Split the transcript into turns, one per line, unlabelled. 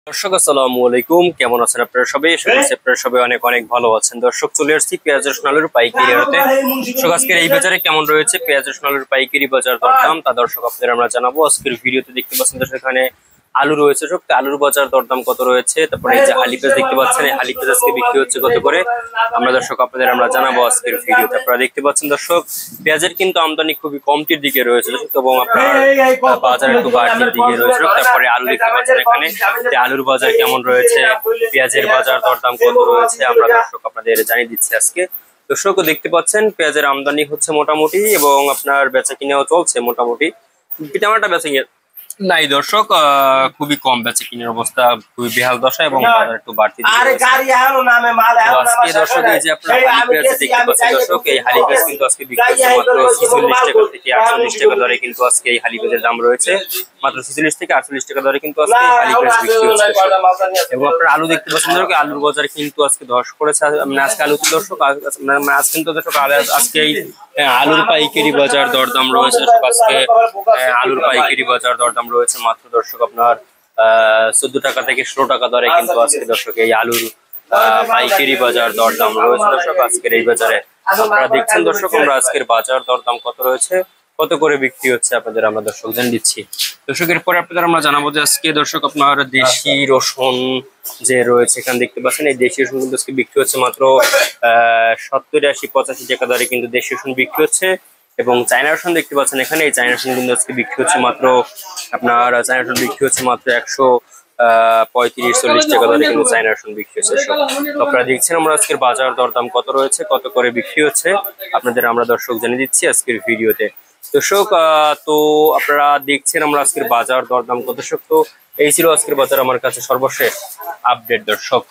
দর্শক আসসালামু আলাইকুম, কেমন আছেন আপনারা সবাই? আপনারা সবাই অনেক অনেক ভালো আছেন। দর্শক চলে আসছি পেঁয়াজ রসুন আলুর পাইকারি হাটে। দর্শক আজকের এই বাজারে কেমন রয়েছে পেঁয়াজ রসুন আলুর পাইকারি বাজার দরদাম তা দর্শক আপনাদের আমরা জানাবো। আজকের ভিডিওতে দেখতে পাচ্ছেন দর্শক এখানে আলু রয়েছে, সব আলুর বাজার দরদাম কত রয়েছে। তারপরে এই যে হালি পেঁয়াজ দেখতে পাচ্ছেন, এই হালি পেঁয়াজ আজকে বিক্রি হচ্ছে কত করে আমরা দর্শক আপনাদের আমরা জানাবো আজকের ভিডিওতে। আপনারা দেখতে পাচ্ছেন দর্শক পেঁয়াজের কিন্তু আমদানি খুবই কমতির দিকে রয়েছে এবং আপনার বাজার একটু বাড়তির দিকে রয়েছে। তারপরে আলু দেখতে পাচ্ছেন এখানে আলুর বাজার কেমন রয়েছে, পেঁয়াজের বাজার দরদাম কত রয়েছে আমরা দর্শক আপনাদের জানিয়ে দিচ্ছি আজকে। দর্শক দেখতে পাচ্ছেন পেঁয়াজের আমদানি হচ্ছে মোটামুটি এবং আপনার বেচা কিনাও চলছে মোটামুটি, পিটামাটা বেচা নাই দর্শক, খুবই কম বেচে কিনের অবস্থা, খুবই বেহাল দশা এবং বাজার একটু বাড়তি। আজকে দর্শক এই যে আপনারা হালি পেঁয়াজ দেখতে পাচ্ছেন দর্শক, এই হালি পেঁয়াজ কিন্তু আজকে বিক্রি হচ্ছে মাত্র 46 টাকা থেকে 48 টাকা দরে, কিন্তু আজকে এই হালি পেঁয়াজের দাম রয়েছে মাত্র 46 থেকে 48 টাকা দরে, কিন্তু আজকে হালি পেঁয়াজ বিক্রি হচ্ছে। এবং আপনারা আলু দেখতে পাচ্ছেন দর্শক, আলুর বাজার কিন্তু আজকে ধস করেছে। আজকে আলু দর্শক আজ কিন্তু দর্শক আজকে আলুর পাইকারি বাজার দরদাম রয়েছে। আজকে আলুর পাইকারি বাজার দরদাম রয়েছে মাত্র দর্শক আপনার 14 টাকা থেকে 16 টাকা দরে, কিন্তু আজকে দর্শক এই আলুর পাইকারি বাজার দরদাম রয়েছে দর্শক আজকের এই বাজারে। আপনারা দেখছেন দর্শক আমরা আজকের বাজার দরদাম কত রয়েছে, কত করে বিক্রি হচ্ছে আপনাদের আমরা দর্শক জানিয়ে দিচ্ছি। দর্শকের পরে আপনাদের আমরা জানাবো যে আজকে দর্শক আপনার দেশি রসুন যে রয়েছে এখানে দেখতে পাচ্ছেন, এই দেশি রসুন কিন্তু আজকে বিক্রি হচ্ছে মাত্র 70, 80, 85 টাকা দরে, কিন্তু দেশি রসুন বিক্রি হচ্ছে। এবং চায়না রসুন দেখতে পাচ্ছেন এখানে, এই চায়না রসুন কিন্তু আজকে বিক্রি হচ্ছে মাত্র আপনার 135-40 টাকা দরে, কিন্তু চায়না রসুন বিক্রি হচ্ছে। আপনারা দেখছেন আমরা আজকের বাজার দরদাম কত রয়েছে, কত করে বিক্রি হচ্ছে আপনাদের আমরা দর্শক জানিয়ে দিচ্ছি আজকের ভিডিওতে। দর্শক তো আপনারা দেখছেন আমরা আজকের বাজার দরদাম কত। দর্শক তো এই ছিল আজকের বাজার আমার কাছে সর্বশেষ আপডেট দর্শক।